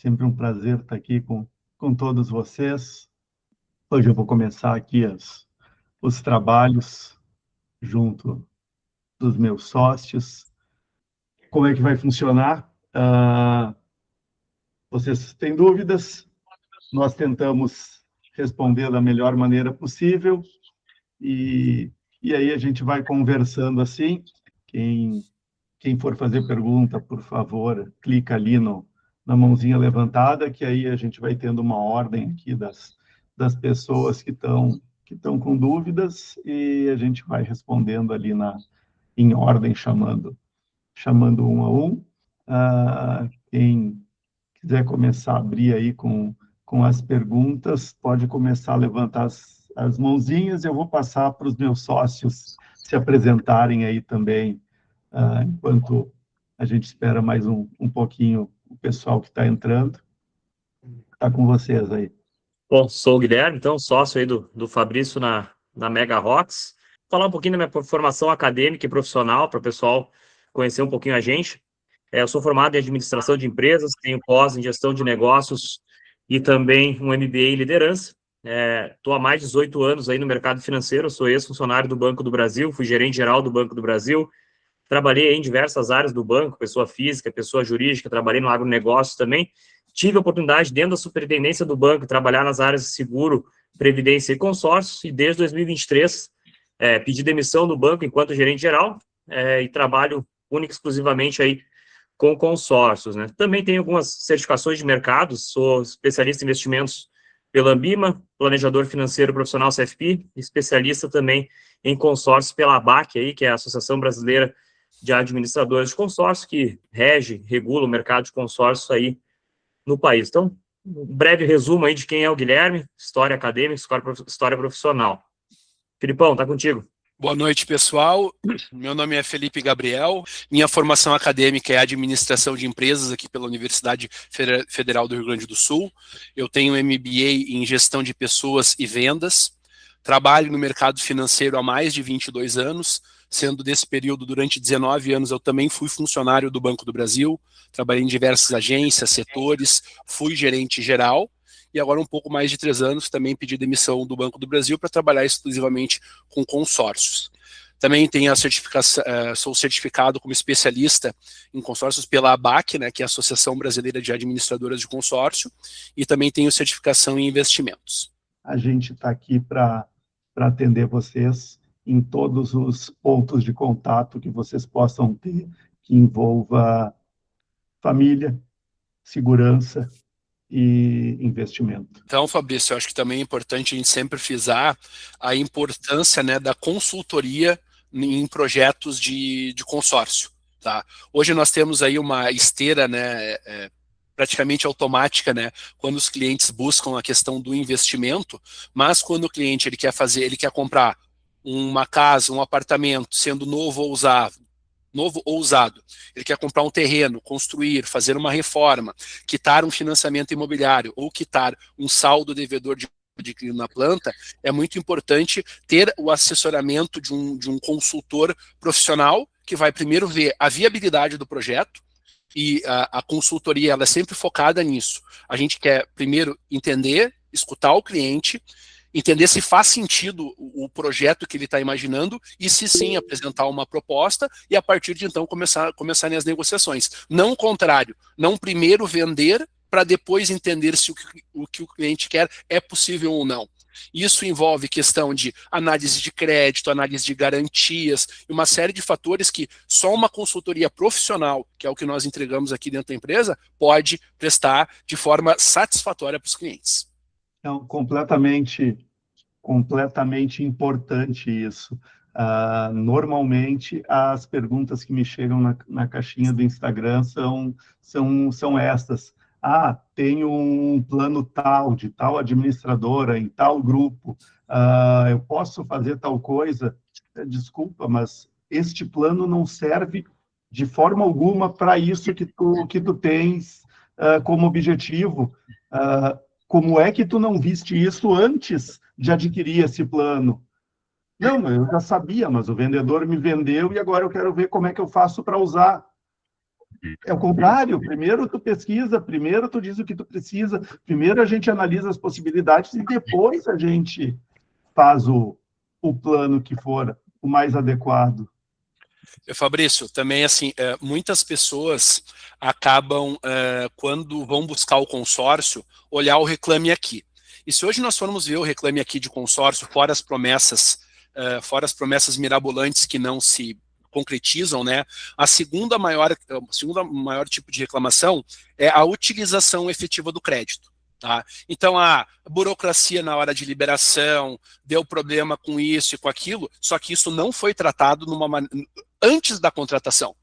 Sempre um prazer estar aqui com todos vocês. Hoje eu vou começar aqui os trabalhos junto dos meus sócios. Como é que vai funcionar? Vocês têm dúvidas? Nós tentamos responder da melhor maneira possível e aí a gente vai conversando assim. Quem for fazer pergunta, por favor, clica ali na mãozinha levantada, que aí a gente vai tendo uma ordem aqui das pessoas que estão com dúvidas e a gente vai respondendo ali em ordem, chamando um a um. Quem quiser começar a abrir aí com as perguntas, pode começar a levantar as mãozinhas. Eu vou passar para os meus sócios se apresentarem aí também, enquanto a gente espera mais um pouquinho o pessoal que está entrando. Está com vocês aí. Bom, sou o Guilherme, então, sócio aí do Fabrício na Mega Rocks. Falar um pouquinho da minha formação acadêmica e profissional, para o pessoal conhecer um pouquinho a gente. Eu sou formado em administração de empresas, tenho pós em gestão de negócios e também um MBA em liderança. Estou há mais de 18 anos aí no mercado financeiro, sou ex-funcionário do Banco do Brasil, fui gerente geral do Banco do Brasil, trabalhei em diversas áreas do banco, pessoa física, pessoa jurídica, trabalhei no agronegócio também. Tive a oportunidade, dentro da superintendência do banco, trabalhar nas áreas de seguro, previdência e consórcios, e desde 2023 pedi demissão do banco enquanto gerente geral e trabalho única e exclusivamente aí com consórcios, né? Também tenho algumas certificações de mercado, sou especialista em investimentos pela Ambima, planejador financeiro profissional CFP, especialista também em consórcios pela ABAC, aí, que é a Associação Brasileira de Administradores de Consórcios, que regula o mercado de consórcios aí no país. Então, um breve resumo aí de quem é o Guilherme, história acadêmica, história profissional. Filipão, tá contigo. Boa noite, pessoal. Meu nome é Felipe Gabriel. Minha formação acadêmica é administração de empresas aqui pela Universidade Federal do Rio Grande do Sul. Eu tenho MBA em gestão de pessoas e vendas. Trabalho no mercado financeiro há mais de 22 anos, sendo desse período, durante 19 anos, eu também fui funcionário do Banco do Brasil, trabalhei em diversas agências, setores, fui gerente geral, e agora um pouco mais de 3 anos também pedi demissão do Banco do Brasil para trabalhar exclusivamente com consórcios. Também tenho a certificação, sou certificado como especialista em consórcios pela ABAC, né, que é a Associação Brasileira de Administradoras de Consórcio, e também tenho certificação em investimentos. A gente está aqui para atender vocês em todos os pontos de contato que vocês possam ter, que envolva família, segurança e investimento. Então, Fabrício, eu acho que também é importante a gente sempre frisar a importância, né, da consultoria em projetos de consórcio. Tá? Hoje nós temos aí uma esteira, né, praticamente automática, né, quando os clientes buscam a questão do investimento, mas quando o cliente ele quer comprar uma casa, um apartamento, sendo novo ou usado, ele quer comprar um terreno, construir, fazer uma reforma, quitar um financiamento imobiliário ou quitar um saldo devedor de adquirido na planta, é muito importante ter o assessoramento de um consultor profissional que vai primeiro ver a viabilidade do projeto, e a consultoria ela é sempre focada nisso. A gente quer primeiro entender, escutar o cliente, entender se faz sentido o projeto que ele está imaginando e se sim apresentar uma proposta e a partir de então começarem as negociações. Não o contrário, não primeiro vender para depois entender se o que o cliente quer é possível ou não. Isso envolve questão de análise de crédito, análise de garantias e uma série de fatores que só uma consultoria profissional, que é o que nós entregamos aqui dentro da empresa, pode prestar de forma satisfatória para os clientes. Então, completamente importante isso. Normalmente, as perguntas que me chegam na caixinha do Instagram são estas. Tenho um plano tal, de tal administradora, em tal grupo, eu posso fazer tal coisa? Desculpa, mas este plano não serve de forma alguma para isso que tu tens como objetivo. Como é que tu não viste isso antes de adquirir esse plano? Não, eu já sabia, mas o vendedor me vendeu e agora eu quero ver como é que eu faço para usar. É o contrário, primeiro tu pesquisa, primeiro tu diz o que tu precisa, primeiro a gente analisa as possibilidades e depois a gente faz o plano que for o mais adequado. Fabrício, também assim, muitas pessoas acabam, quando vão buscar o consórcio, olhar o Reclame Aqui. E se hoje nós formos ver o Reclame Aqui de consórcio, fora as promessas mirabolantes que não se concretizam, né? A segunda maior tipo de reclamação é a utilização efetiva do crédito. Tá? Então, a burocracia na hora de liberação, deu problema com isso e com aquilo, só que isso não foi tratado antes da contratação.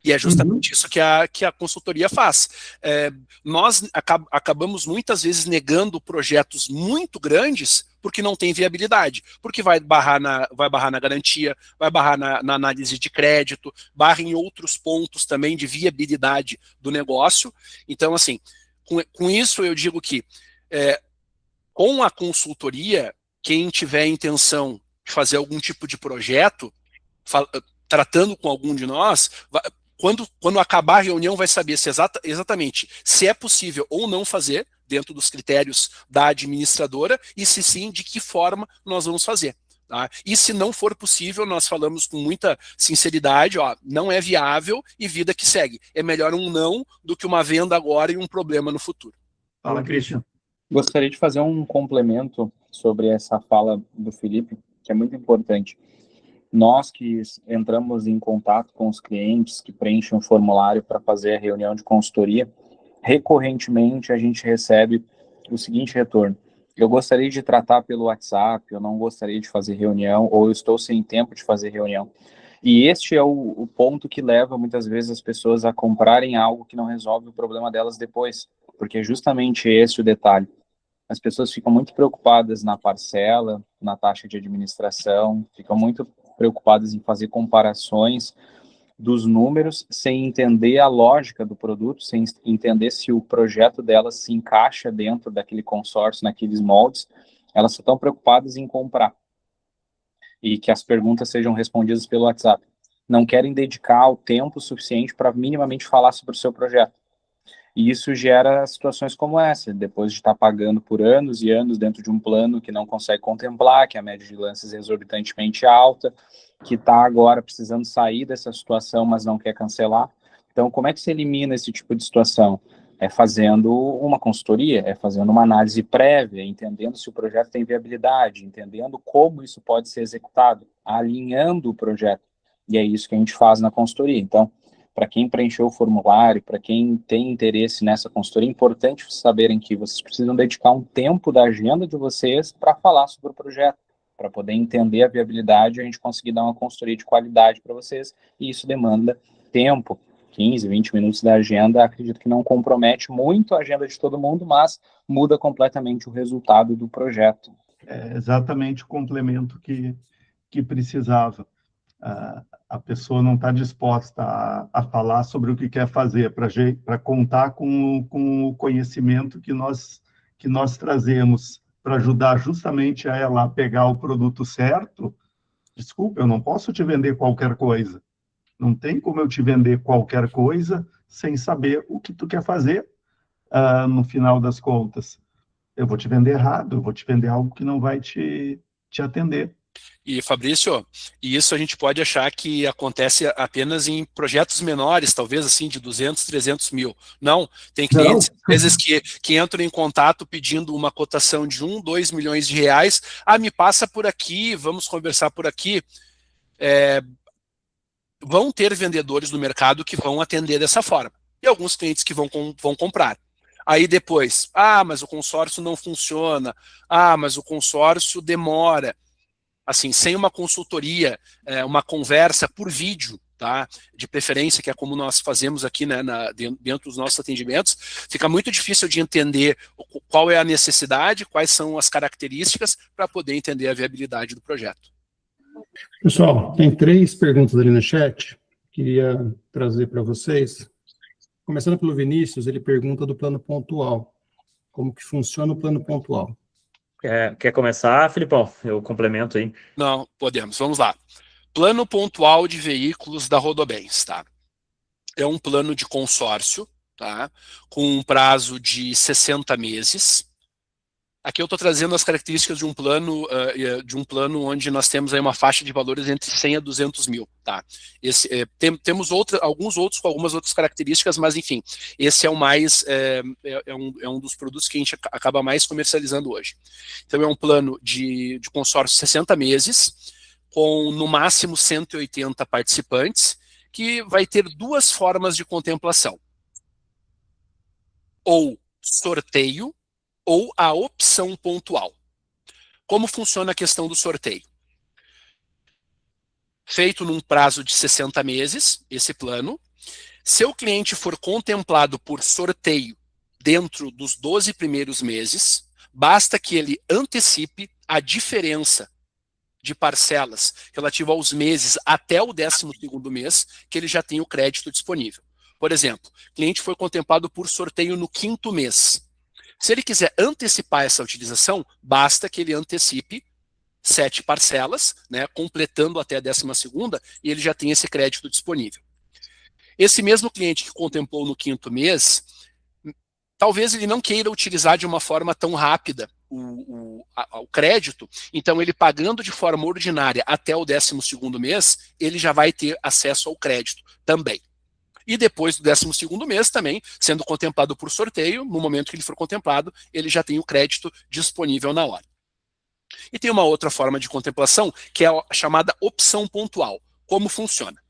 E é justamente isso que a consultoria faz. Nós acabamos muitas vezes negando projetos muito grandes porque não tem viabilidade, porque vai barrar na garantia, vai barrar na análise de crédito, barra em outros pontos também de viabilidade do negócio. Então, assim, com isso eu digo que com a consultoria, quem tiver intenção de fazer algum tipo de projeto, tratando com algum de nós, quando acabar a reunião vai saber se exatamente se é possível ou não fazer, dentro dos critérios da administradora, e se sim, de que forma nós vamos fazer. Tá? E se não for possível, nós falamos com muita sinceridade, não é viável e vida que segue. É melhor um não do que uma venda agora e um problema no futuro. Fala, Christian. Gostaria de fazer um complemento sobre essa fala do Felipe, que é muito importante. Nós que entramos em contato com os clientes que preenchem um formulário para fazer a reunião de consultoria, recorrentemente a gente recebe o seguinte retorno: eu gostaria de tratar pelo WhatsApp, eu não gostaria de fazer reunião, ou eu estou sem tempo de fazer reunião. E este é o ponto que leva muitas vezes as pessoas a comprarem algo que não resolve o problema delas depois, porque é justamente esse o detalhe. As pessoas ficam muito preocupadas na parcela, na taxa de administração, ficam muito preocupadas em fazer comparações dos números, sem entender a lógica do produto, sem entender se o projeto delas se encaixa dentro daquele consórcio, naqueles moldes. Elas só estão preocupadas em comprar e que as perguntas sejam respondidas pelo WhatsApp. Não querem dedicar o tempo suficiente para minimamente falar sobre o seu projeto. E isso gera situações como essa, depois de estar pagando por anos e anos dentro de um plano que não consegue contemplar, que a média de lances é exorbitantemente alta, que está agora precisando sair dessa situação, mas não quer cancelar. Então, como é que se elimina esse tipo de situação? É fazendo uma consultoria, é fazendo uma análise prévia, entendendo se o projeto tem viabilidade, entendendo como isso pode ser executado, alinhando o projeto. E é isso que a gente faz na consultoria. Então, para quem preencheu o formulário, para quem tem interesse nessa consultoria, é importante saberem que vocês precisam dedicar um tempo da agenda de vocês para falar sobre o projeto, para poder entender a viabilidade e a gente conseguir dar uma consultoria de qualidade para vocês, e isso demanda tempo, 15, 20 minutos da agenda. Acredito que não compromete muito a agenda de todo mundo, mas muda completamente o resultado do projeto. É exatamente o complemento que precisava. A pessoa não está disposta a falar sobre o que quer fazer, para contar com o conhecimento que nós trazemos para ajudar justamente a ela a pegar o produto certo. Desculpa, eu não posso te vender qualquer coisa. Não tem como eu te vender qualquer coisa sem saber o que tu quer fazer no final das contas. Eu vou te vender errado, eu vou te vender algo que não vai te atender. E, Fabrício, isso a gente pode achar que acontece apenas em projetos menores, talvez assim de 200, 300 mil. Não, tem clientes, às vezes, que entram em contato pedindo uma cotação de 1, 2 milhões de reais. Me passa por aqui, vamos conversar por aqui. Vão ter vendedores no mercado que vão atender dessa forma. E alguns clientes que vão comprar. Aí depois, mas o consórcio não funciona. Mas o consórcio demora. Assim, sem uma consultoria, uma conversa por vídeo, tá? De preferência, que é como nós fazemos aqui, né, dentro dos nossos atendimentos, fica muito difícil de entender qual é a necessidade, quais são as características, para poder entender a viabilidade do projeto. Pessoal, tem 3 perguntas ali no chat, queria trazer para vocês. Começando pelo Vinícius, ele pergunta do plano pontual. Como que funciona o plano pontual? Quer começar, Filipão? Eu complemento aí. Não, podemos. Vamos lá. Plano pontual de veículos da Rodobens, tá? é um plano de consórcio, tá? Com um prazo de 60 meses. Aqui eu estou trazendo as características de um plano onde nós temos aí uma faixa de valores entre 100 a 200 mil, tá? Temos alguns outros com algumas outras características, mas enfim, esse é o mais, é um dos produtos que a gente acaba mais comercializando hoje. Então é um plano de consórcio 60 meses, com no máximo 180 participantes, que vai ter duas formas de contemplação. Ou sorteio, ou a opção pontual. Como funciona a questão do sorteio? Feito num prazo de 60 meses, esse plano, se o cliente for contemplado por sorteio dentro dos 12 primeiros meses, basta que ele antecipe a diferença de parcelas relativa aos meses até o 12º mês, que ele já tem o crédito disponível. Por exemplo, o cliente foi contemplado por sorteio no 5º mês. Se ele quiser antecipar essa utilização, basta que ele antecipe 7 parcelas, né, completando até a 12ª, e ele já tem esse crédito disponível. Esse mesmo cliente que contemplou no 5º mês, talvez ele não queira utilizar de uma forma tão rápida o crédito, então ele pagando de forma ordinária até o 12º mês, ele já vai ter acesso ao crédito também. E depois do 12º mês também, sendo contemplado por sorteio, no momento que ele for contemplado, ele já tem o crédito disponível na hora. E tem uma outra forma de contemplação, que é a chamada opção pontual. Como funciona?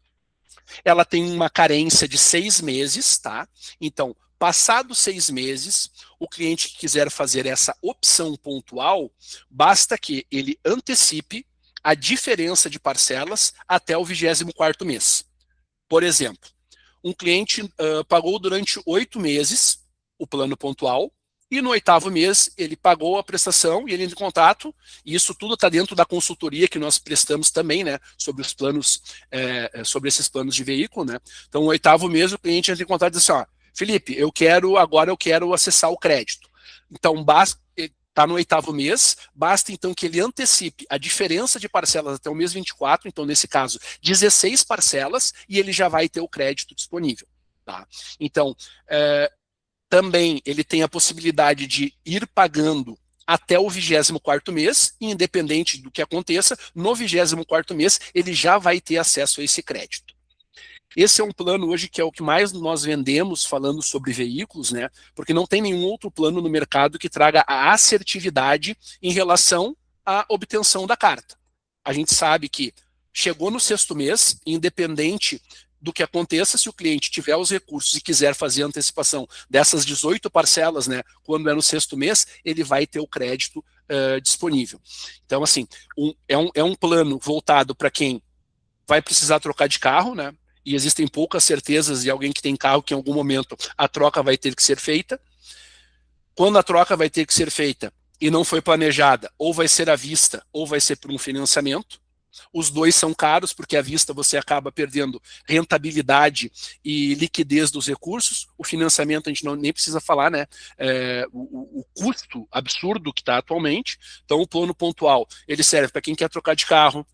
Ela tem uma carência de 6 meses, tá? Então, passados 6 meses, o cliente que quiser fazer essa opção pontual, basta que ele antecipe a diferença de parcelas até o 24º mês. Por exemplo, um cliente pagou durante 8 meses o plano pontual, e no 8º mês ele pagou a prestação e ele entra em contato, e isso tudo está dentro da consultoria que nós prestamos também, né, sobre os planos, sobre esses planos de veículo, né. Então, no 8º mês o cliente entra em contato e diz assim, ó, Felipe, agora eu quero acessar o crédito. Então, está no 8º mês, basta então que ele antecipe a diferença de parcelas até o mês 24, então nesse caso 16 parcelas, e ele já vai ter o crédito disponível. Tá? Então, também ele tem a possibilidade de ir pagando até o 24º mês, e independente do que aconteça, no 24º mês ele já vai ter acesso a esse crédito. Esse é um plano hoje que é o que mais nós vendemos falando sobre veículos, né? Porque não tem nenhum outro plano no mercado que traga a assertividade em relação à obtenção da carta. A gente sabe que chegou no 6º mês, independente do que aconteça, se o cliente tiver os recursos e quiser fazer a antecipação dessas 18 parcelas, né, quando é no 6º mês, ele vai ter o crédito disponível. Então, assim, é um plano voltado para quem vai precisar trocar de carro, né? E existem poucas certezas de alguém que tem carro que em algum momento a troca vai ter que ser feita. Quando a troca vai ter que ser feita e não foi planejada, ou vai ser à vista, ou vai ser por um financiamento. Os dois são caros, porque à vista você acaba perdendo rentabilidade e liquidez dos recursos. O financiamento a gente nem precisa falar, né? O custo absurdo que está atualmente. Então o plano pontual, ele serve para quem quer trocar de carro,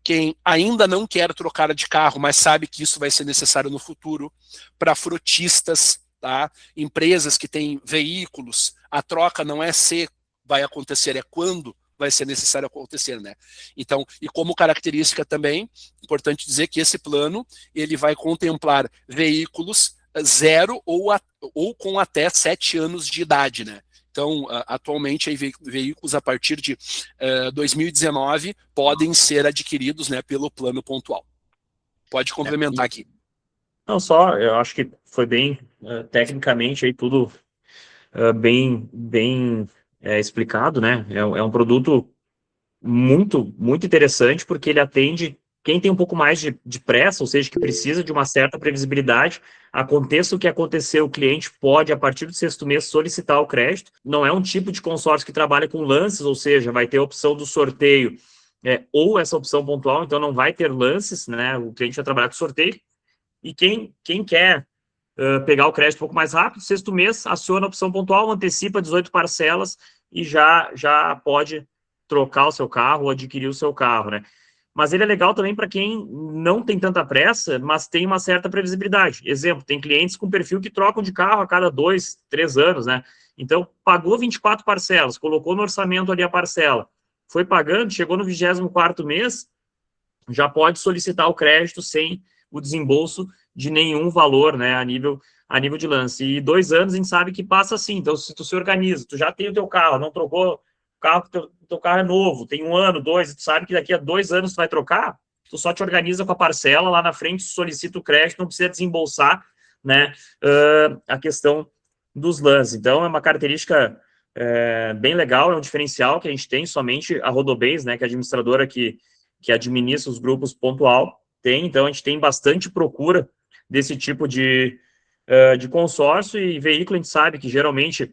quem ainda não quer trocar de carro, mas sabe que isso vai ser necessário no futuro, para frotistas, tá? Empresas que têm veículos, a troca não é se vai acontecer, é quando vai ser necessário acontecer, né? Então, e como característica também, importante dizer que esse plano, ele vai contemplar veículos 0 ou com até 7 anos de idade, né? Então, atualmente, veículos a partir de 2019 podem ser adquiridos, né, pelo plano pontual. Pode complementar aqui. Não, só, eu acho que foi bem, tecnicamente, aí tudo bem explicado, né? É um produto muito, muito interessante, porque ele atende quem tem um pouco mais de pressa, ou seja, que precisa de uma certa previsibilidade. Aconteça o que acontecer, o cliente pode, a partir do 6º mês, solicitar o crédito. Não é um tipo de consórcio que trabalha com lances, ou seja, vai ter a opção do sorteio ou essa opção pontual, então não vai ter lances, né? O cliente vai trabalhar com sorteio. E quem quer pegar o crédito um pouco mais rápido, 6º mês, aciona a opção pontual, antecipa 18 parcelas e já pode trocar o seu carro ou adquirir o seu carro, né? mas ele é legal também para quem não tem tanta pressa, mas tem uma certa previsibilidade. Exemplo, tem clientes com perfil que trocam de carro a cada 2, 3 anos, né? Então, pagou 24 parcelas, colocou no orçamento ali a parcela, foi pagando, chegou no 24º mês, já pode solicitar o crédito sem o desembolso de nenhum valor, né, a nível de lance. E 2 anos a gente sabe que passa assim. Então, se tu se organiza, tu já tem o teu carro, não trocou o carro, teu carro é novo, tem 1 ano, 2, tu sabe que daqui a 2 anos tu vai trocar, tu só te organiza com a parcela, lá na frente solicita o crédito, não precisa desembolsar, né, a questão dos lances. Então, é uma característica bem legal, é um diferencial que a gente tem, somente a Rodobens, né, que é a administradora que administra os grupos Pontual tem. Então, a gente tem bastante procura desse tipo de consórcio, e veículo a gente sabe que geralmente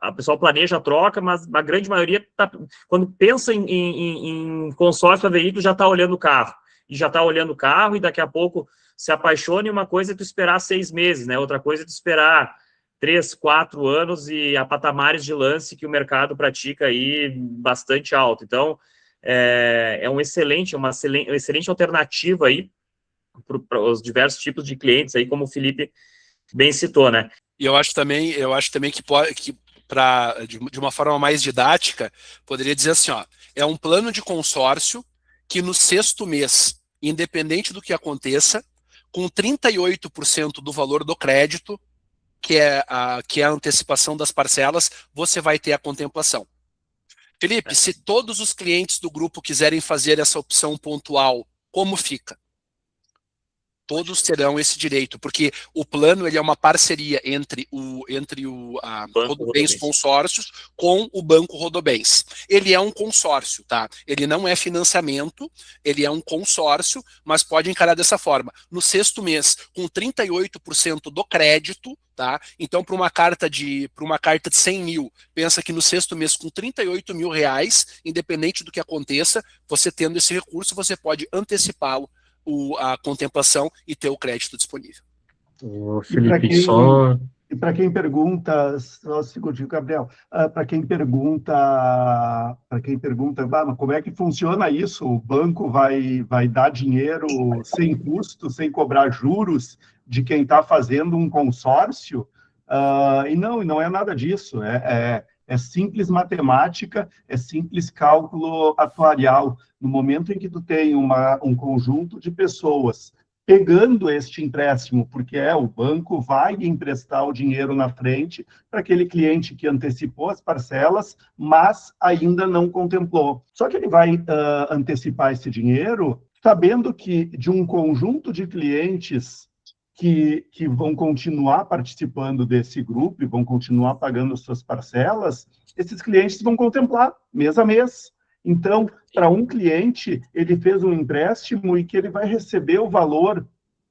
a pessoa planeja a troca, mas a grande maioria, quando pensa em consórcio para veículo, já está olhando o carro, e daqui a pouco se apaixona, e uma coisa é tu esperar 6 meses, né? Outra coisa é tu esperar 3, 4 anos, e a patamares de lance que o mercado pratica aí bastante alto. Então, é uma excelente alternativa aí para os diversos tipos de clientes aí, como o Felipe bem citou, né? E eu acho também que de uma forma mais didática, poderia dizer assim, ó, é um plano de consórcio que no 6º mês, independente do que aconteça, com 38% do valor do crédito, que é a antecipação das parcelas, você vai ter a contemplação. Felipe, se todos os clientes do grupo quiserem fazer essa opção pontual, como fica? Todos terão esse direito, porque o plano ele é uma parceria entre a Rodobens Consórcios com o Banco Rodobens. Ele é um consórcio, tá? Ele não é financiamento, ele é um consórcio, mas pode encarar dessa forma. No 6º mês, com 38% do crédito, tá? Então, para uma carta de 100 mil, pensa que no 6º mês, com 38 mil reais, independente do que aconteça, você tendo esse recurso, você pode antecipá-lo, a contemplação, e ter o crédito disponível. Felipe, e para quem pergunta, só um segundinho, Gabriel, para quem pergunta, mas como é que funciona isso? O banco vai dar dinheiro sem custo, sem cobrar juros de quem está fazendo um consórcio? E não é nada disso. É simples matemática, é simples cálculo atuarial. No momento em que tu tem um conjunto de pessoas pegando este empréstimo, porque o banco vai emprestar o dinheiro na frente para aquele cliente que antecipou as parcelas, mas ainda não contemplou. Só que ele vai antecipar esse dinheiro sabendo que de um conjunto de clientes que vão continuar participando desse grupo e vão continuar pagando as suas parcelas, esses clientes vão contemplar mês a mês. Então, para um cliente, ele fez um empréstimo e que ele vai receber o valor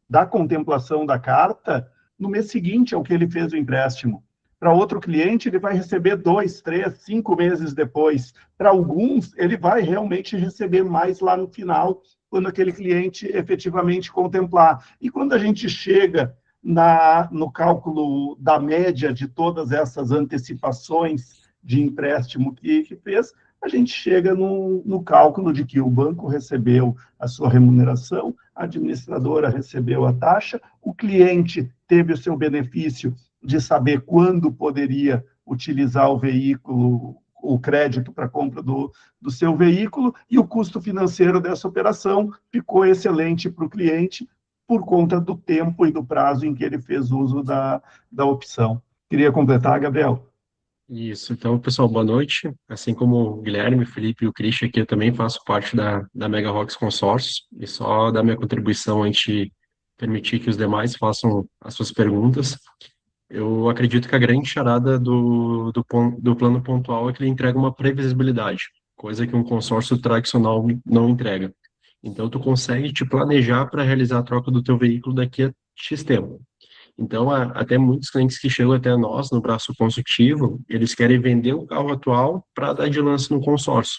da contemplação da carta no mês seguinte ao que ele fez o empréstimo. Para outro cliente, ele vai receber 2, 3, 5 meses depois. Para alguns, ele vai realmente receber mais lá no final, quando aquele cliente efetivamente contemplar. E quando a gente chega no cálculo da média de todas essas antecipações de empréstimo que fez, a gente chega no cálculo de que o banco recebeu a sua remuneração, a administradora recebeu a taxa, o cliente teve o seu benefício de saber quando poderia utilizar o veículo, o crédito para compra do seu veículo, e o custo financeiro dessa operação ficou excelente para o cliente por conta do tempo e do prazo em que ele fez uso da opção. Queria completar, Gabriel? Isso, então, pessoal, boa noite. Assim como o Guilherme, o Felipe e o Christian aqui, eu também faço parte da Mega Rocks Consórcios, e só dar minha contribuição antes de permitir que os demais façam as suas perguntas. Eu acredito que a grande charada do plano pontual é que ele entrega uma previsibilidade, coisa que um consórcio tradicional não entrega. Então, tu consegue te planejar para realizar a troca do teu veículo daqui a X tempo. Então, até muitos clientes que chegam até nós no braço consultivo, eles querem vender o carro atual para dar de lance no consórcio.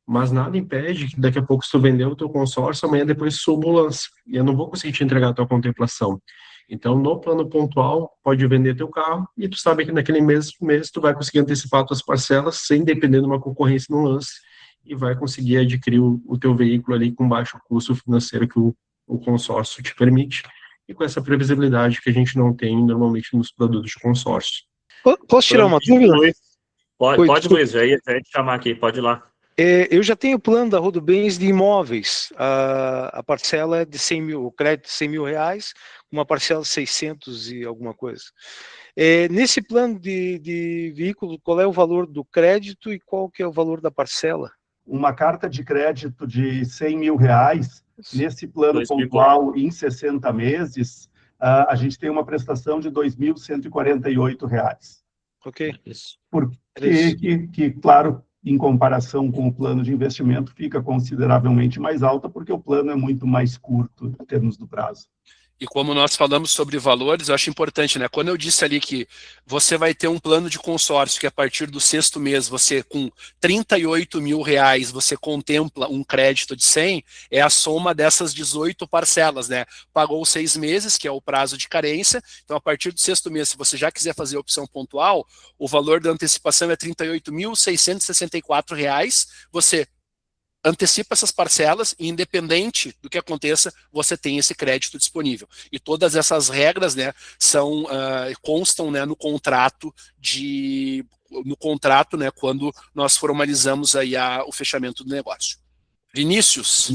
Mas nada impede que daqui a pouco, se tu vender o teu consórcio, amanhã depois suba o lance. E eu não vou conseguir te entregar a tua contemplação. Então, no plano pontual, pode vender teu carro e tu sabe que naquele mês tu vai conseguir antecipar tuas parcelas sem depender de uma concorrência no lance. e vai conseguir adquirir o teu veículo ali com baixo custo financeiro que o consórcio te permite, e com essa previsibilidade que a gente não tem normalmente nos produtos de consórcio. Posso tirar uma dúvida? Pode, Luiz, já ia te chamar aqui, pode ir lá. Eu já tenho o plano da Rodobens de imóveis. A parcela é de 100 mil, o crédito de 100 mil reais, uma parcela de 600 e alguma coisa. Nesse plano de veículo, qual é o valor do crédito e qual que é o valor da parcela? Uma carta de crédito de 100 mil reais, nesse plano pontual em 60 meses, a gente tem uma prestação de R$ 2.148. Ok. Que, claro, em comparação com o plano de investimento, fica consideravelmente mais alta, porque o plano é muito mais curto em termos do prazo. E como nós falamos sobre valores, eu acho importante, né? Quando eu disse ali que você vai ter um plano de consórcio que a partir do 6º mês, você com 38 mil reais, você contempla um crédito de 100, é a soma dessas 18 parcelas, né? Pagou 6 meses, que é o prazo de carência, então a partir do 6º mês, se você já quiser fazer a opção pontual, o valor da antecipação é R$ 38.664, você antecipa essas parcelas e, independente do que aconteça, você tem esse crédito disponível. E todas essas regras, né, constam, né, no contrato, né, quando nós formalizamos aí o fechamento do negócio. Vinícius?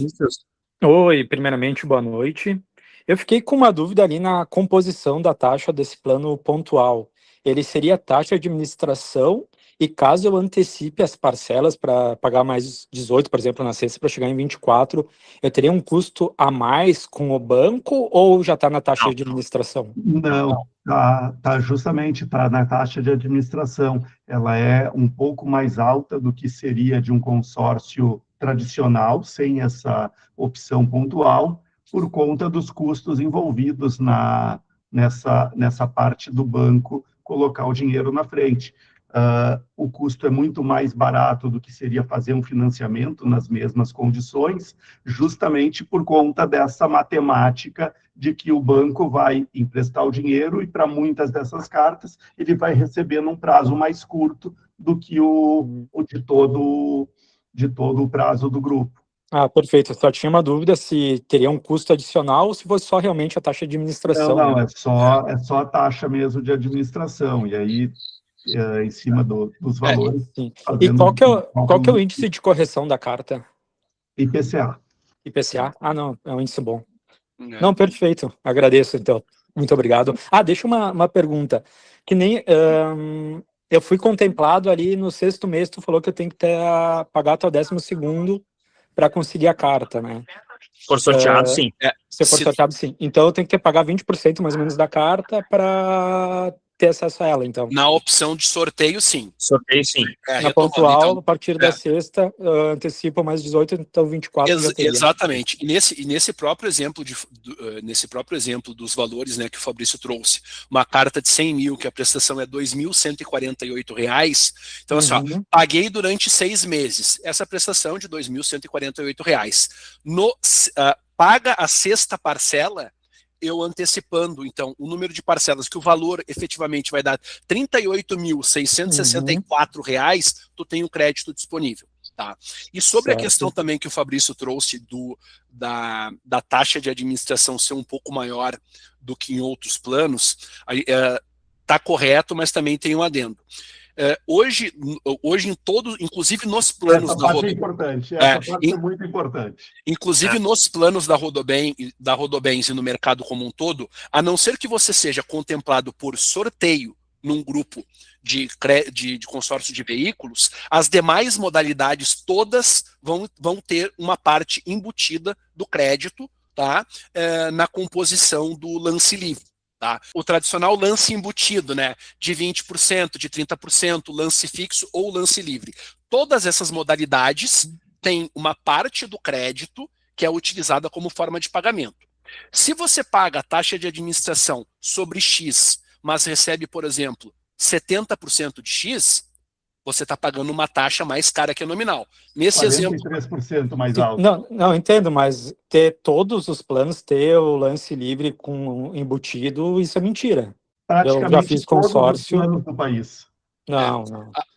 Oi, primeiramente, boa noite. Eu fiquei com uma dúvida ali na composição da taxa desse plano pontual. Ele seria taxa de administração, e caso eu antecipe as parcelas para pagar mais 18, por exemplo, na sexta, para chegar em 24, eu teria um custo a mais com o banco ou já está na taxa de administração? Não, justamente está na taxa de administração. Ela é um pouco mais alta do que seria de um consórcio tradicional, sem essa opção pontual, por conta dos custos envolvidos nessa parte do banco colocar o dinheiro na frente. O custo é muito mais barato do que seria fazer um financiamento nas mesmas condições, justamente por conta dessa matemática de que o banco vai emprestar o dinheiro e, para muitas dessas cartas, ele vai receber num prazo mais curto do que o de todo o prazo do grupo. Perfeito. Eu só tinha uma dúvida se teria um custo adicional ou se fosse só realmente a taxa de administração. Não, né? é só a taxa mesmo de administração, e aí em cima dos valores. Sim. E qual que é o índice de correção da carta? IPCA. IPCA? Não, é um índice bom. Não, perfeito. Agradeço, então. Muito obrigado. Deixa uma pergunta. Que nem eu fui contemplado ali no 6º mês, tu falou que eu tenho que pagar até o 12º para conseguir a carta, né? For sorteado, sim. Se for sorteado, sim. Então eu tenho que pagar 20% mais ou menos da carta para ter acesso a ela, então. Na opção de sorteio, sim. Sorteio, sim. Na pontual, então, a partir da sexta, antecipa mais 18, então 24 já teria. Exatamente. E nesse próprio exemplo dos valores, né, que o Fabrício trouxe, uma carta de 100 mil, que a prestação é R$ 2.148, então assim, paguei durante 6 meses essa prestação de R$ 2.148. Paga a sexta parcela, eu antecipando, então, o número de parcelas, que o valor efetivamente vai dar R$ 38.664, tu tem o crédito disponível. Tá? E sobre a questão também que o Fabrício trouxe da taxa de administração ser um pouco maior do que em outros planos, está correto, mas também tem um adendo. Hoje em todo, inclusive nos planos da Rodobens, essa parte é muito importante. Inclusive nos planos da Rodobens e no mercado como um todo, a não ser que você seja contemplado por sorteio num grupo de consórcio de veículos, as demais modalidades todas vão ter uma parte embutida do crédito, tá? Na composição do lance livre. Tá? O tradicional lance embutido, né, de 20%, de 30%, lance fixo ou lance livre. Todas essas modalidades têm uma parte do crédito que é utilizada como forma de pagamento. Se você paga a taxa de administração sobre X, mas recebe, por exemplo, 70% de X, você está pagando uma taxa mais cara que a nominal. Nesse 43% mais alto. Não, entendo, mas ter todos os planos, ter o lance livre com embutido, isso é mentira. Praticamente eu já fiz consórcio. todos os planos do país. Não.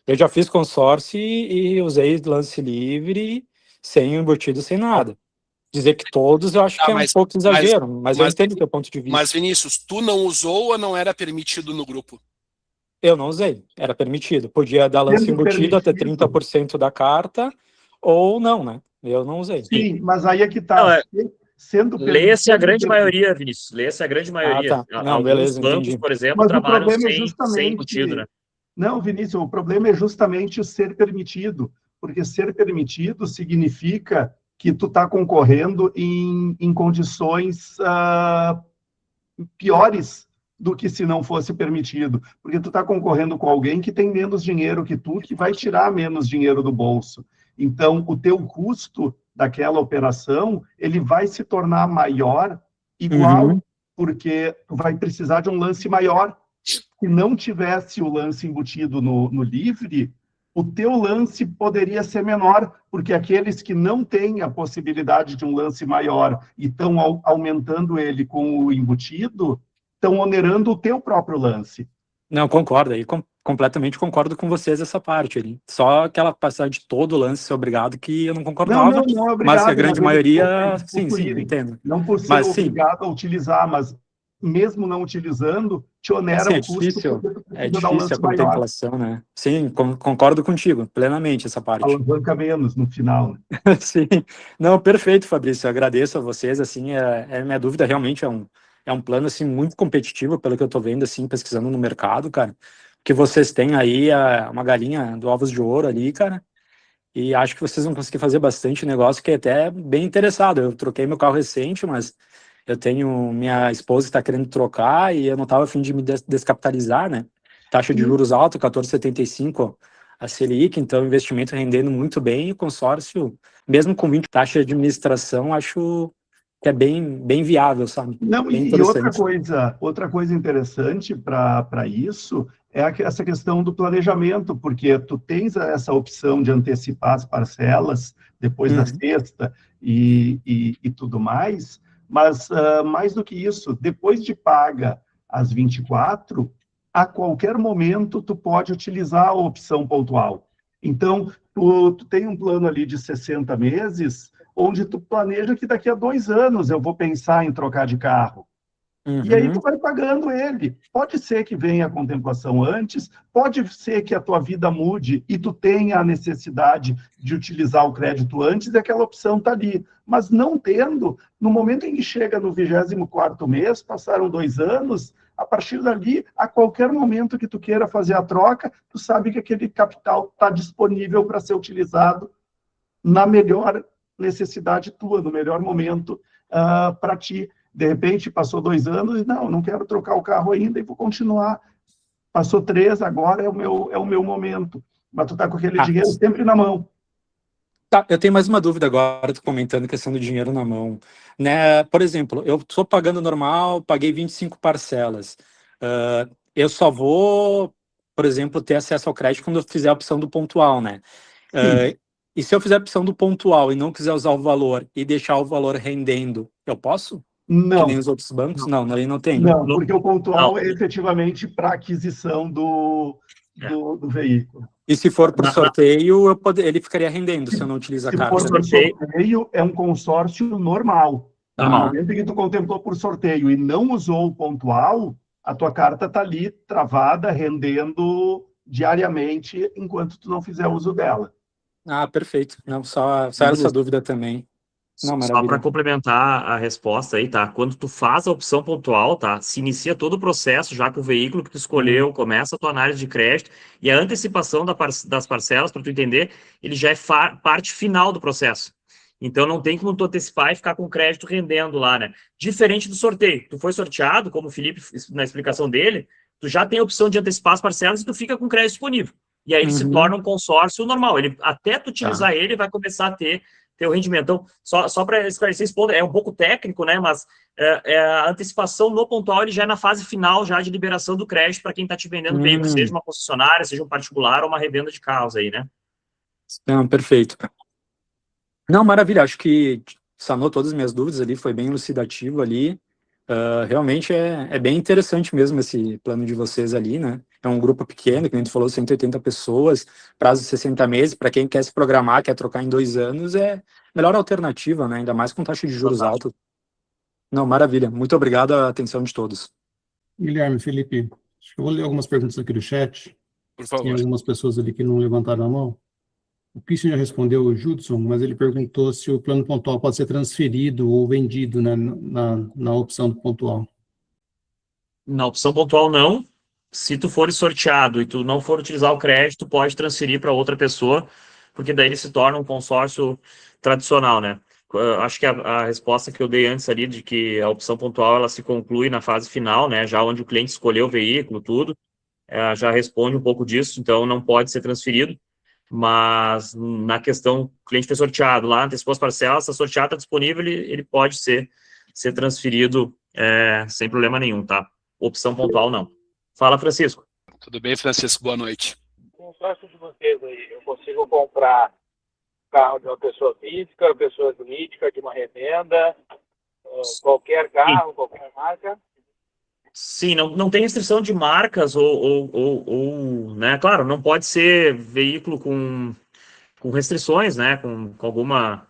Eu já fiz consórcio e usei lance livre, sem embutido, sem nada. Dizer que todos eu acho que é um pouco exagero, mas eu entendo o teu ponto de vista. Mas, Vinícius, tu não usou ou não era permitido no grupo? Eu não usei, era permitido. Podia dar lance embutido até 30% da carta, ou não, né? Eu não usei. Sim, mas aí é que tá. Leia-se a grande maioria, Vinícius. Leia-se a grande maioria. Tá. Não, alguns beleza, bancos, entendi. por exemplo, Mas trabalham o problema é sem justamente... embutido, né? Não, Vinícius, o problema é justamente o ser permitido, porque ser permitido significa que tu está concorrendo em condições piores do que se não fosse permitido, porque tu está concorrendo com alguém que tem menos dinheiro que tu, que vai tirar menos dinheiro do bolso. Então, o teu custo daquela operação, ele vai se tornar maior, igual, porque tu vai precisar de um lance maior. Se não tivesse o lance embutido no livre, o teu lance poderia ser menor, porque aqueles que não têm a possibilidade de um lance maior e estão aumentando ele com o embutido, estão onerando o teu próprio lance. Não, concordo, aí completamente concordo com vocês essa parte ali. Só aquela passagem de todo o lance ser obrigado que eu não concordava, Não é obrigado, mas que a grande maioria, sim, entendo. Não por ser mas, obrigado a utilizar, mas mesmo não utilizando, te onera o custo. É difícil a contemplação, né? Sim, concordo contigo, plenamente essa parte. Alavanca menos no final. Né? Sim, não, perfeito, Fabrício, eu agradeço a vocês, assim, minha dúvida realmente é um plano, assim, muito competitivo, pelo que eu tô vendo, assim, pesquisando no mercado, cara, que vocês têm aí uma galinha do ovos de ouro ali, cara, e acho que vocês vão conseguir fazer bastante negócio, que é até bem interessado. Eu troquei meu carro recente, mas minha esposa está querendo trocar e eu não estava a fim de me descapitalizar, né? Taxa de juros alta, 14,75 a Selic, então investimento rendendo muito bem, e o consórcio, mesmo com 20 taxa de administração, acho que é bem viável, sabe? Não, e outra coisa interessante para isso é essa questão do planejamento, porque tu tens essa opção de antecipar as parcelas depois da sexta e tudo mais, mas mais do que isso, depois de paga as 24, a qualquer momento tu pode utilizar a opção pontual. Então, tu tem um plano ali de 60 meses, onde tu planeja que daqui a 2 anos eu vou pensar em trocar de carro. E aí tu vai pagando ele. Pode ser que venha a contemplação antes, pode ser que a tua vida mude e tu tenha a necessidade de utilizar o crédito antes e aquela opção está ali. Mas não tendo, no momento em que chega no 24º mês, passaram 2 anos, a partir dali, a qualquer momento que tu queira fazer a troca, tu sabe que aquele capital está disponível para ser utilizado na melhor necessidade tua, no melhor momento para ti. De repente, passou 2 anos e não quero trocar o carro ainda e vou continuar. Passou 3, agora é o meu momento. Mas tu está com aquele dinheiro sempre na mão. Tá, eu tenho mais uma dúvida agora, tu comentando a questão do dinheiro na mão. Né? Por exemplo, eu estou pagando normal, paguei 25 parcelas. Eu só vou, por exemplo, ter acesso ao crédito quando eu fizer a opção do pontual, né? E se eu fizer a opção do pontual e não quiser usar o valor e deixar o valor rendendo, eu posso? Não. Que nem os outros bancos? Não, aí não tem. Não, porque o pontual é efetivamente para aquisição do veículo. E se for por sorteio, ele ficaria rendendo se eu não utilizar a carta. Se for por sorteio, é um consórcio normal. No momento em que tu contemplou por sorteio e não usou o pontual, a tua carta está ali travada, rendendo diariamente, enquanto tu não fizer uso dela. Perfeito. Não, só essa dúvida também. Não, só para complementar a resposta aí, tá? Quando tu faz a opção pontual, tá? Se inicia todo o processo já com o veículo que tu escolheu, começa a tua análise de crédito e a antecipação das parcelas, para tu entender, ele já é parte final do processo. Então não tem como tu antecipar e ficar com o crédito rendendo lá, né? Diferente do sorteio. Tu foi sorteado, como o Felipe, na explicação dele, tu já tem a opção de antecipar as parcelas e tu fica com o crédito disponível. E aí ele se torna um consórcio normal. Até tu utilizar ele, vai começar a ter o rendimento. Então, só para esclarecer esse ponto, é um pouco técnico, né? Mas a antecipação no pontual ele já é na fase final já de liberação do crédito para quem está te vendendo veículo, seja uma concessionária, seja um particular ou uma revenda de carros aí, né? Não, perfeito. Não, maravilha. Acho que sanou todas as minhas dúvidas ali, foi bem elucidativo ali. Realmente é bem interessante mesmo esse plano de vocês ali, né? é um grupo pequeno, que a gente falou, 180 pessoas, prazo de 60 meses, para quem quer se programar, quer trocar em 2 anos, é a melhor alternativa, né? Ainda mais com taxa de juros alta. Não, maravilha. Muito obrigado a atenção de todos. Guilherme, Felipe, acho que eu vou ler algumas perguntas aqui do chat. Por Tem favor. algumas pessoas ali que não levantaram a mão. O Christian já respondeu o Judson, mas ele perguntou se o plano pontual pode ser transferido ou vendido, né, na opção do pontual. Na opção pontual, não. Se tu for sorteado e tu não for utilizar o crédito, pode transferir para outra pessoa, porque daí ele se torna um consórcio tradicional, né? Acho que a resposta que eu dei antes ali, de que a opção pontual ela se conclui na fase final, né? Já onde o cliente escolheu o veículo, tudo, já responde um pouco disso, então não pode ser transferido. Mas na questão, o cliente foi sorteado lá, antecipou as parcelas, está sorteado, está disponível, ele pode ser transferido sem problema nenhum, tá? Opção pontual, não. Fala, Francisco. Tudo bem, Francisco? Boa noite. Com o sócio de vocês aí, eu consigo comprar carro de uma pessoa física, pessoa jurídica, de uma revenda, qualquer carro, qualquer marca? Sim, não tem restrição de marcas ou né? Claro, não pode ser veículo com restrições, né? Com alguma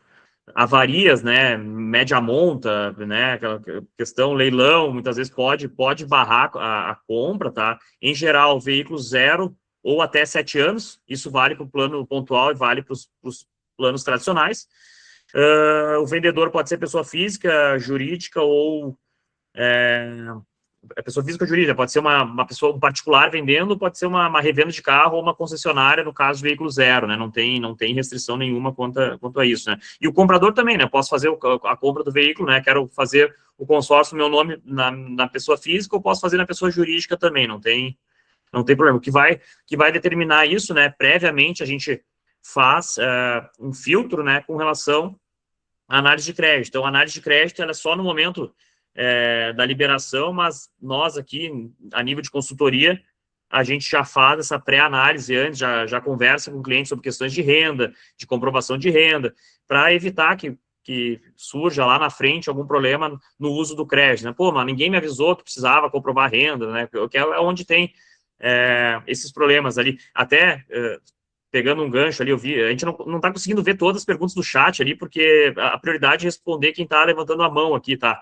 avarias, né? Média monta, né? Aquela questão leilão, muitas vezes pode barrar a compra, tá? Em geral, veículo 0 ou até 7 anos, isso vale para o plano pontual e vale para os planos tradicionais. O vendedor pode ser pessoa física, jurídica ou pessoa física ou jurídica, pode ser uma pessoa, um particular vendendo, pode ser uma revenda de carro ou uma concessionária, no caso, veículo 0, né? Não tem restrição nenhuma quanto a isso, né? E o comprador também, né? Posso fazer a compra do veículo, né? Quero fazer o consórcio, meu nome na pessoa física, ou posso fazer na pessoa jurídica também, não tem problema. O que vai determinar isso, né? Previamente, a gente faz um filtro, né? Com relação à análise de crédito. Então, a análise de crédito, ela é só no momento da liberação, mas nós aqui, a nível de consultoria, a gente já faz essa pré-análise antes, já conversa com o cliente sobre questões de renda, de comprovação de renda, para evitar que surja lá na frente algum problema no uso do crédito, né? Pô, mas ninguém me avisou que precisava comprovar renda, né? Que é onde tem esses problemas ali. Até pegando um gancho ali, a gente não está conseguindo ver todas as perguntas do chat ali, porque a prioridade é responder quem está levantando a mão aqui, tá?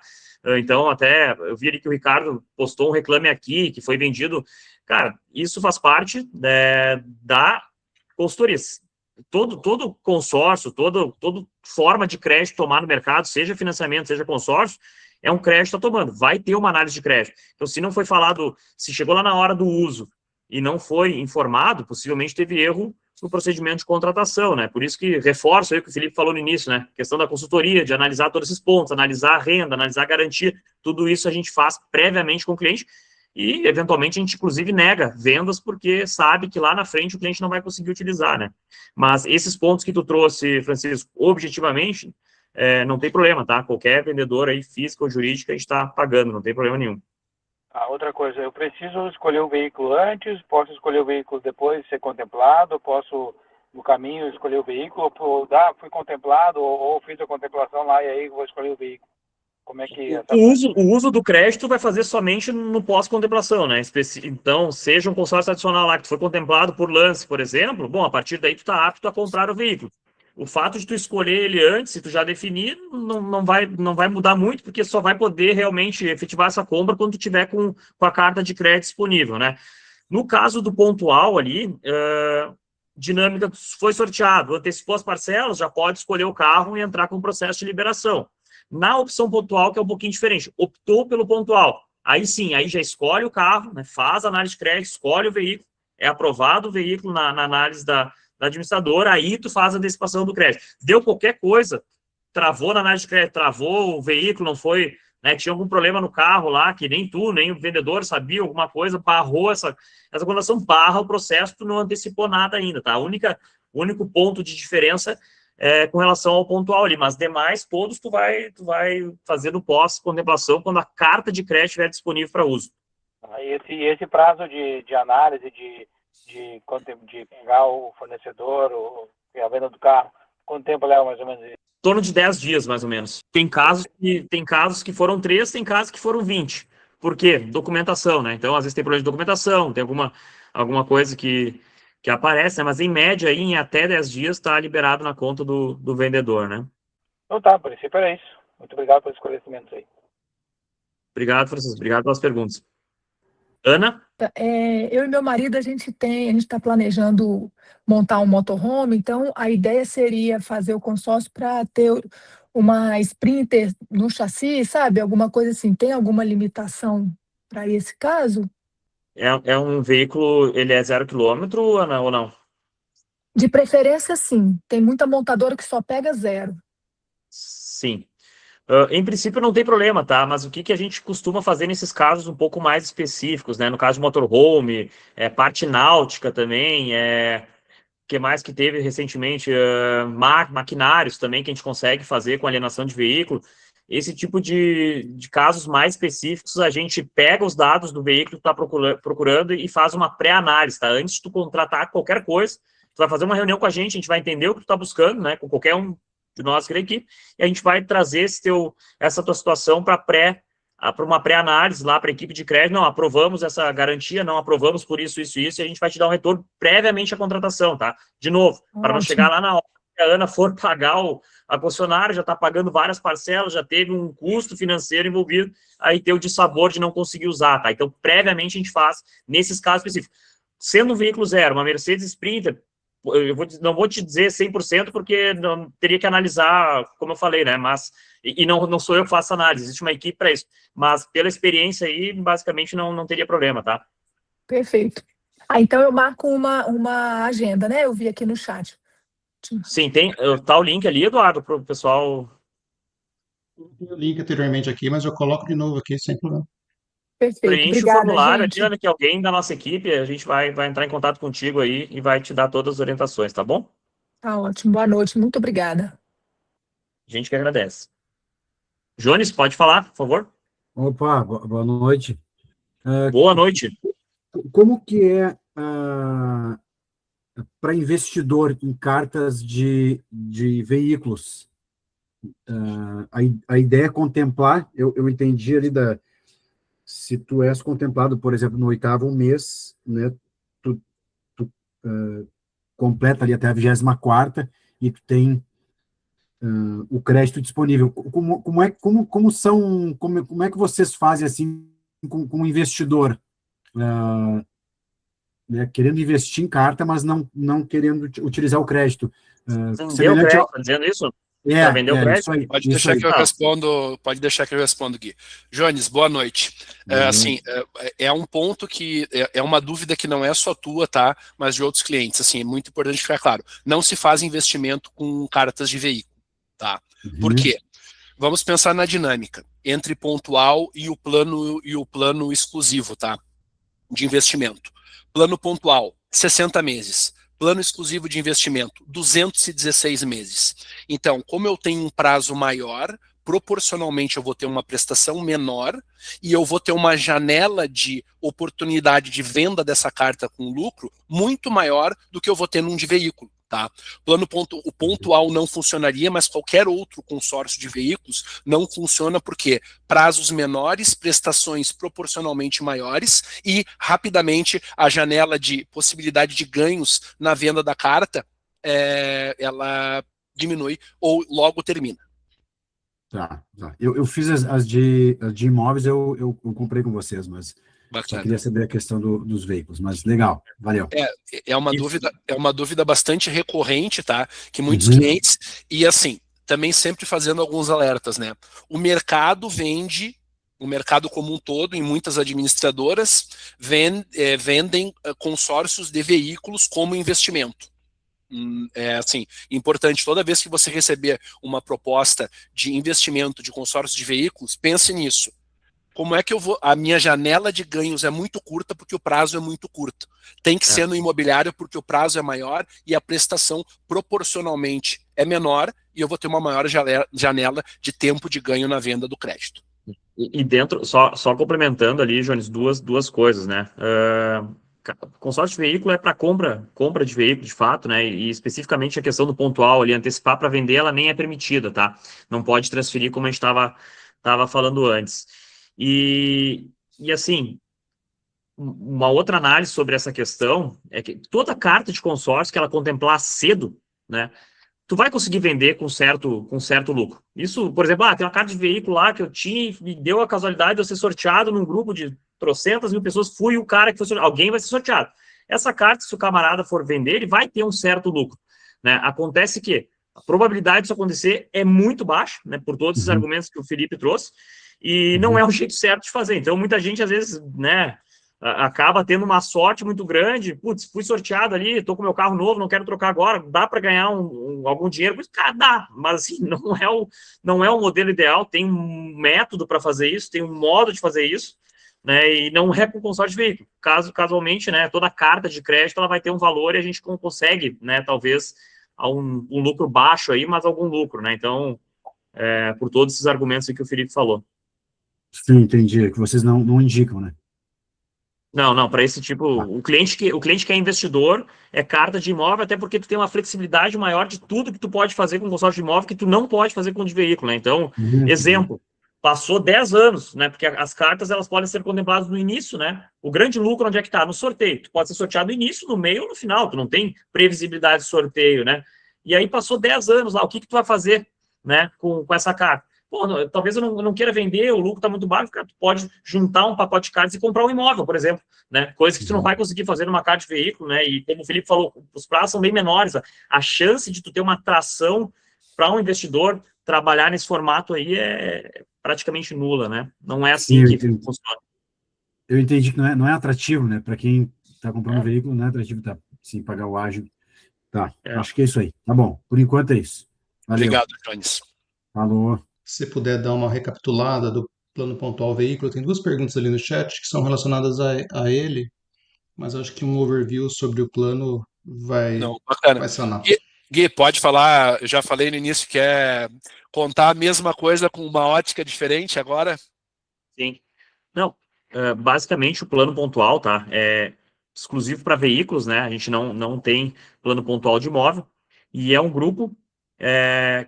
Então, até, eu vi ali que o Ricardo postou um Reclame Aqui, que foi vendido. Cara, isso faz parte da consultoria. Todo consórcio, toda forma de crédito tomar no mercado, seja financiamento, seja consórcio, é um crédito a tomando. Vai ter uma análise de crédito. Então, se não foi falado, se chegou lá na hora do uso e não foi informado, possivelmente teve erro no procedimento de contratação, né? Por isso que reforço aí o que o Felipe falou no início, né? Questão da consultoria, de analisar todos esses pontos, analisar a renda, analisar a garantia, tudo isso a gente faz previamente com o cliente e, eventualmente, a gente, inclusive, nega vendas porque sabe que lá na frente o cliente não vai conseguir utilizar, né? Mas esses pontos que tu trouxe, Francisco, objetivamente, não tem problema, tá? Qualquer vendedor aí, física ou jurídica, a gente está pagando, não tem problema nenhum. Outra coisa, eu preciso escolher o veículo antes, posso escolher o veículo depois de ser contemplado, posso, no caminho, escolher o veículo, ou fui contemplado, ou fiz a contemplação lá e aí vou escolher o veículo. Como é que... O uso do crédito vai fazer somente no pós-contemplação, né? Então, seja um consórcio adicional lá que tu foi contemplado por lance, por exemplo, bom, a partir daí tu está apto a comprar o veículo. O fato de tu escolher ele antes, se tu já definir, não vai mudar muito, porque só vai poder realmente efetivar essa compra quando tu tiver com a carta de crédito disponível, né? No caso do pontual ali, dinâmica foi sorteado, antecipou as parcelas, já pode escolher o carro e entrar com o processo de liberação. Na opção pontual, que é um pouquinho diferente, optou pelo pontual, aí sim, aí já escolhe o carro, né, faz a análise de crédito, escolhe o veículo, é aprovado o veículo na análise da administradora, aí tu faz a antecipação do crédito. Deu qualquer coisa, travou na análise de crédito, travou o veículo, não foi, né, tinha algum problema no carro lá, que nem tu, nem o vendedor sabia alguma coisa, barrou essa condição, barra o processo, tu não antecipou nada ainda, tá? O único ponto de diferença com relação ao pontual ali, mas demais, todos tu vai fazer no pós-contemplação quando a carta de crédito estiver disponível para uso. Esse prazo de análise, de pegar o fornecedor, a venda do carro, quanto tempo leva mais ou menos isso? Em torno de 10 dias, mais ou menos. Tem casos que foram 3, tem casos que foram 20. Por quê? Documentação, né? Então, às vezes tem problema de documentação, tem alguma coisa que aparece, né? Mas em média, aí, em até 10 dias, está liberado na conta do vendedor, né? Então tá, a princípio era isso. Muito obrigado pelos esclarecimentos aí. Obrigado, Francisco. Obrigado pelas perguntas. Ana? Eu e meu marido, a gente está planejando montar um motorhome, então a ideia seria fazer o consórcio para ter uma Sprinter no chassi, sabe? Alguma coisa assim. Tem alguma limitação para esse caso? É um veículo, ele é 0 quilômetro, Ana, ou não? De preferência, sim. Tem muita montadora que só pega 0. Sim. Em princípio não tem problema, tá? Mas o que a gente costuma fazer nesses casos um pouco mais específicos, né? No caso de motorhome, parte náutica também, que mais que teve recentemente? Maquinários também que a gente consegue fazer com alienação de veículo. Esse tipo de casos mais específicos, a gente pega os dados do veículo que tu está procurando e faz uma pré-análise, tá? Antes de tu contratar qualquer coisa, tu vai fazer uma reunião com a gente vai entender o que tu está buscando, né? Com qualquer um de nós aqui da equipe, e a gente vai trazer essa tua situação para uma pré-análise lá para a equipe de crédito. Não, aprovamos essa garantia, não aprovamos por isso, e a gente vai te dar um retorno previamente à contratação, tá? De novo, para não chegar lá na hora que a Ana for pagar a concessionária, já está pagando várias parcelas, já teve um custo financeiro envolvido, aí ter o dissabor de não conseguir usar, tá? Então, previamente a gente faz nesses casos específicos. Sendo um veículo zero, uma Mercedes Sprinter, não vou te dizer 100%, porque não, teria que analisar, como eu falei, né? Mas, não sou eu que faço análise, existe uma equipe para isso. Mas, pela experiência aí, basicamente, não teria problema, tá? Perfeito. Então eu marco uma agenda, né? Eu vi aqui no chat. Sim, tá o link ali, Eduardo, para o pessoal. O link anteriormente aqui, mas eu coloco de novo aqui sem problema. Perfeito. Preenche Obrigada, o formulário, gente. Diana, que alguém da nossa equipe, a gente vai entrar em contato contigo aí e vai te dar todas as orientações, tá bom? Tá ótimo. Boa noite. Muito obrigada. A gente que agradece. Jones, pode falar, por favor? Opa, boa noite. Boa noite. Como que é para investidor em cartas de veículos? A ideia é contemplar, eu entendi ali se tu és contemplado, por exemplo, no 8º mês, né, tu completa ali até a 24ª e tu tem o crédito disponível. Como é que vocês fazem assim com o investidor, né, querendo investir em carta, mas não querendo utilizar o crédito? Vendeu o crédito, tá dizendo isso? Para vender o crédito? Isso aí, Pode deixar que eu respondo, Gui. Jones, boa noite. Assim, é um ponto que é uma dúvida que não é só tua, tá? Mas de outros clientes. Assim, é muito importante ficar claro. Não se faz investimento com cartas de veículo, tá? Por quê? Vamos pensar na dinâmica entre pontual e o plano exclusivo, tá? De investimento. Plano pontual, 60 meses. Plano exclusivo de investimento, 216 meses. Então, como eu tenho um prazo maior, proporcionalmente eu vou ter uma prestação menor e eu vou ter uma janela de oportunidade de venda dessa carta com lucro muito maior do que eu vou ter num de veículo. Tá? O pontual não funcionaria, mas qualquer outro consórcio de veículos não funciona porque prazos menores, prestações proporcionalmente maiores e, rapidamente, a janela de possibilidade de ganhos na venda da carta, ela diminui ou logo termina. Tá. Eu fiz as de imóveis, eu comprei com vocês, mas Bacana. Só queria saber a questão dos veículos, mas legal, valeu. É uma dúvida bastante recorrente, tá? Que muitos clientes, e assim, também sempre fazendo alguns alertas, né? O mercado como um todo, em muitas administradoras, vendem consórcios de veículos como investimento. É assim, importante, toda vez que você receber uma proposta de investimento de consórcio de veículos, pense nisso. Como é que a minha janela de ganhos é muito curta porque o prazo é muito curto. Tem que ser no imobiliário porque o prazo é maior e a prestação proporcionalmente é menor e eu vou ter uma maior janela de tempo de ganho na venda do crédito. E dentro, só complementando ali, Jones, duas coisas, né? Consórcio de veículo é para compra de veículo, de fato, né? E especificamente a questão do pontual ali, antecipar para vender, ela nem é permitida, tá? Não pode transferir como a gente estava falando antes. E E assim, uma outra análise sobre essa questão é que toda carta de consórcio que ela contemplar cedo, né, tu vai conseguir vender com certo lucro. Isso, por exemplo, tem uma carta de veículo lá que eu tinha e deu a casualidade de eu ser sorteado num grupo de trocentas mil pessoas, fui o cara que foi sorteado. Alguém vai ser sorteado. Essa carta, se o camarada for vender, ele vai ter um certo lucro, né? Acontece que a probabilidade disso acontecer é muito baixa, né, por todos esses argumentos que o Felipe trouxe, e não é o jeito certo de fazer. Então, muita gente, às vezes, né, acaba tendo uma sorte muito grande. Putz, fui sorteado ali, estou com meu carro novo, não quero trocar agora, dá para ganhar algum dinheiro? Cara, dá, mas assim, não é o modelo ideal, tem um método para fazer isso, tem um modo de fazer isso, né, e não é com consórcio de veículo. Casualmente, né, toda carta de crédito ela vai ter um valor e a gente consegue, né, talvez um lucro baixo aí, mas algum lucro, né? Então, por todos esses argumentos que o Felipe falou. Sim, entendi, que vocês não indicam, né? Não, para esse tipo, o cliente que é investidor é carta de imóvel, até porque tu tem uma flexibilidade maior de tudo que tu pode fazer com consórcio de imóvel que tu não pode fazer com de veículo, né? Então, exemplo, passou 10 anos, né? Porque as cartas, elas podem ser contempladas no início, né? O grande lucro, onde é que tá? No sorteio. Tu pode ser sorteado no início, no meio ou no final, tu não tem previsibilidade de sorteio, né? E aí passou 10 anos lá, o que tu vai fazer, né, com essa carta? Pô, talvez eu não queira vender, o lucro está muito baixo, tu pode juntar um pacote de cartas e comprar um imóvel, por exemplo, né? Coisa que tu não vai conseguir fazer numa carta de veículo, né? E como o Felipe falou, os prazos são bem menores, a chance de tu ter uma atração para um investidor trabalhar nesse formato aí é praticamente nula, né? Não é assim que funciona. Eu entendi que não é atrativo, né? Para quem está comprando um veículo, não é atrativo, tá? Sim, pagar o ágio. Tá, acho que é isso aí. Tá bom, por enquanto é isso. Valeu. Obrigado, Jones. Falou. Se puder dar uma recapitulada do plano pontual veículo, tem 2 perguntas ali no chat que são relacionadas a ele, mas acho que um overview sobre o plano vai sanar. Gui, pode falar, eu já falei no início que é contar a mesma coisa com uma ótica diferente agora? Sim. Não, basicamente o plano pontual, tá? É exclusivo para veículos, né? A gente não tem plano pontual de imóvel, e é um grupo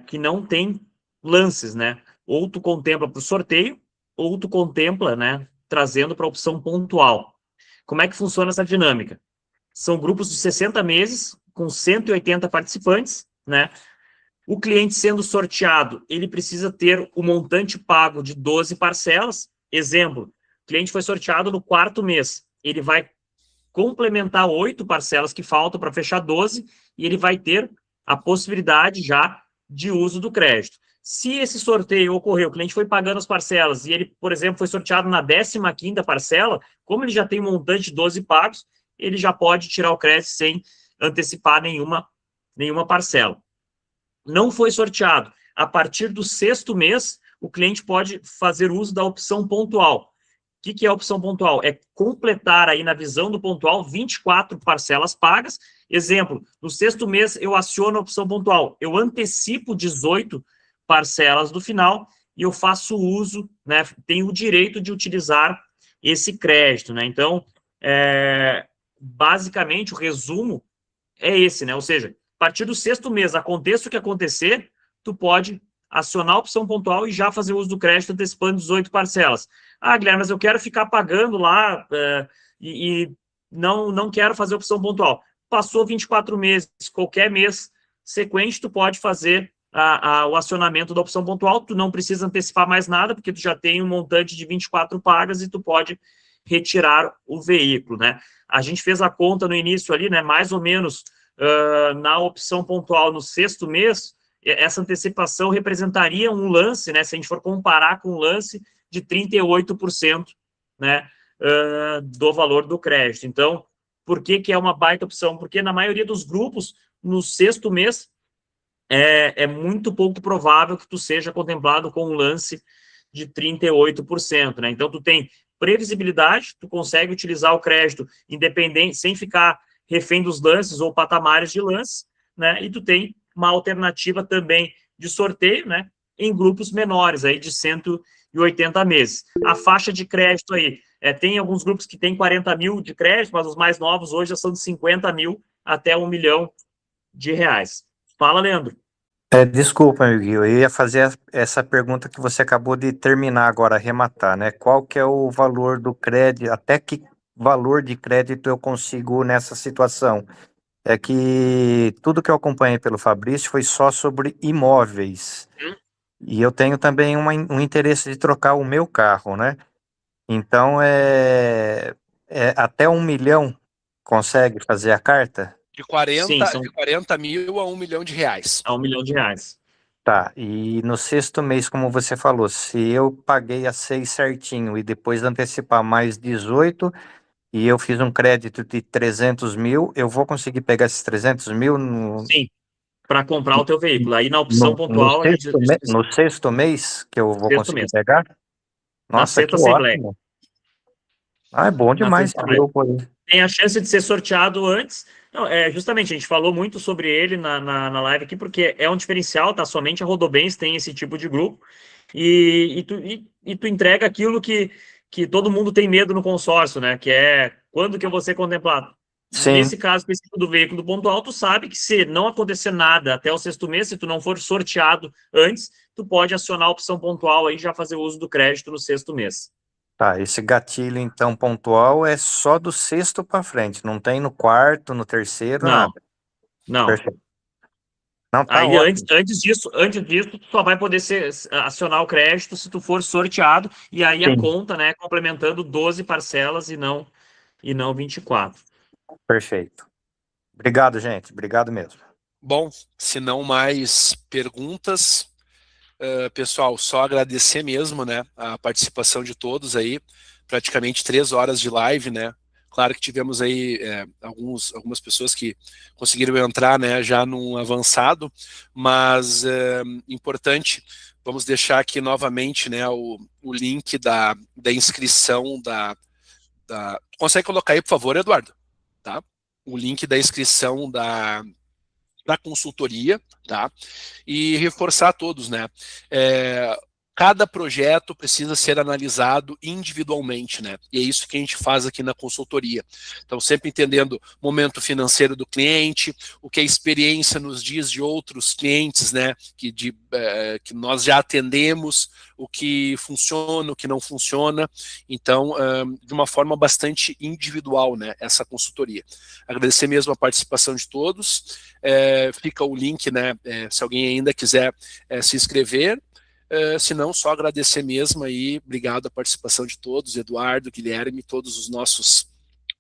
que não tem lances, né? Ou tu contempla para o sorteio, ou tu contempla, né, trazendo para a opção pontual. Como é que funciona essa dinâmica? São grupos de 60 meses, com 180 participantes, né? O cliente sendo sorteado, ele precisa ter o montante pago de 12 parcelas. Exemplo, o cliente foi sorteado no 4º mês, ele vai complementar 8 parcelas que faltam para fechar 12, e ele vai ter a possibilidade já de uso do crédito. Se esse sorteio ocorreu, o cliente foi pagando as parcelas, e ele, por exemplo, foi sorteado na 15ª parcela, como ele já tem um montante de 12 pagos, ele já pode tirar o crédito sem antecipar nenhuma parcela. Não foi sorteado. A partir do 6º mês, o cliente pode fazer uso da opção pontual. O que é a opção pontual? É completar aí na visão do pontual 24 parcelas pagas. Exemplo, no 6º mês eu aciono a opção pontual. Eu antecipo 18 parcelas do final e eu faço uso, né? Tenho o direito de utilizar esse crédito, né? Então, basicamente, o resumo é esse, né? Ou seja, a partir do 6º mês, aconteça o que acontecer, tu pode acionar a opção pontual e já fazer uso do crédito antecipando 18 parcelas. Guilherme, mas eu quero ficar pagando lá e não quero fazer opção pontual. Passou 24 meses, qualquer mês sequente, tu pode fazer o acionamento da opção pontual, tu não precisa antecipar mais nada, porque tu já tem um montante de 24 pagas e tu pode retirar o veículo, né? A gente fez a conta no início ali, né? Mais ou menos na opção pontual no 6º mês, essa antecipação representaria um lance, né? Se a gente for comparar com um lance de 38%, né? Do valor do crédito. Então, por que é uma baita opção? Porque na maioria dos grupos, no 6º mês, é muito pouco provável que tu seja contemplado com um lance de 38%, né? Então, tu tem previsibilidade, tu consegue utilizar o crédito independente, sem ficar refém dos lances ou patamares de lances, né? E tu tem uma alternativa também de sorteio, né? Em grupos menores, aí de 180 meses. A faixa de crédito aí, tem alguns grupos que tem 40 mil de crédito, mas os mais novos hoje já são de 50 mil até R$1 milhão. Fala, Leandro. Desculpa, amigo, eu ia fazer essa pergunta que você acabou de terminar agora, arrematar, né? Qual que é o valor do crédito, até que valor de crédito eu consigo nessa situação? É que tudo que eu acompanhei pelo Fabrício foi só sobre imóveis. E eu tenho também um interesse de trocar o meu carro, né? Então, até 1 milhão consegue fazer a carta? De 40, Sim, são de 40 mil a 1 milhão de reais. a R$ 1 milhão. Tá, e no 6º mês, como você falou, se eu paguei a 6 certinho e depois antecipar mais 18 e eu fiz um crédito de 300 mil, eu vou conseguir pegar esses 300 mil Sim, para comprar o teu veículo. Aí na opção pontual, a gente... no 6º mês que eu vou Sexto conseguir mês. pegar? Na Nossa, sexta que assembleia. ótimo. Ah, é bom demais esse grupo aí. Tem a chance de ser sorteado antes. Não, justamente, a gente falou muito sobre ele na live aqui, porque é um diferencial, tá? Somente a Rodobens tem esse tipo de grupo. E tu entrega aquilo que todo mundo tem medo no consórcio, né? Que é quando que eu vou ser contemplado. Sim. Nesse caso específico do veículo pontual, tu sabe que se não acontecer nada até o 6º mês, se tu não for sorteado antes, tu pode acionar a opção pontual aí e já fazer uso do crédito no 6º mês. Tá, esse gatilho, então, pontual é só do 6º para frente, não tem no 4º, no 3º, Não, nada. não. Perfeito. Não, tá Aí ótimo. antes disso, tu só vai poder acionar o crédito se tu for sorteado, e aí a Sim. conta, né, complementando 12 parcelas e não 24. Perfeito. Obrigado, gente. Obrigado mesmo. Bom, se não mais perguntas, pessoal, só agradecer mesmo, né, a participação de todos aí, praticamente 3 horas de live, né. Claro que tivemos aí algumas pessoas que conseguiram entrar, né, já num avançado, mas importante, vamos deixar aqui novamente, né, o link da inscrição Consegue colocar aí, por favor, Eduardo? Tá? O link da inscrição da consultoria, tá? E reforçar a todos, né? Cada projeto precisa ser analisado individualmente, né? E é isso que a gente faz aqui na consultoria. Então, sempre entendendo o momento financeiro do cliente, o que a experiência nos diz de outros clientes, né? Que nós já atendemos, o que funciona, o que não funciona. Então, de uma forma bastante individual, né? Essa consultoria. Agradecer mesmo a participação de todos. Fica o link, né? Se alguém ainda quiser se inscrever. Se não, só agradecer mesmo aí, obrigado a participação de todos, Eduardo, Guilherme, todos os nossos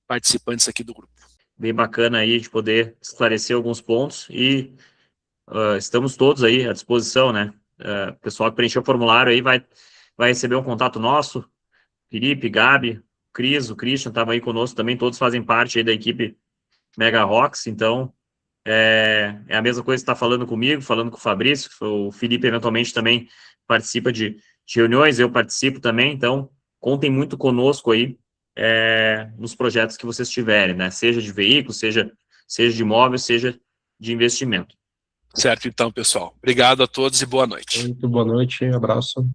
participantes aqui do grupo. Bem bacana aí de poder esclarecer alguns pontos e estamos todos aí à disposição, né? O pessoal que preencheu o formulário aí vai receber um contato nosso, Felipe, Gabi, Cris, o Christian estava aí conosco também, todos fazem parte aí da equipe Mega Rocks, então é a mesma coisa que está falando comigo, falando com o Fabrício, o Felipe eventualmente também participa de reuniões, eu participo também, então contem muito conosco aí nos projetos que vocês tiverem, né? Seja de veículo, seja de imóvel, seja de investimento. Certo, então, pessoal. Obrigado a todos e boa noite. Muito boa noite, abraço.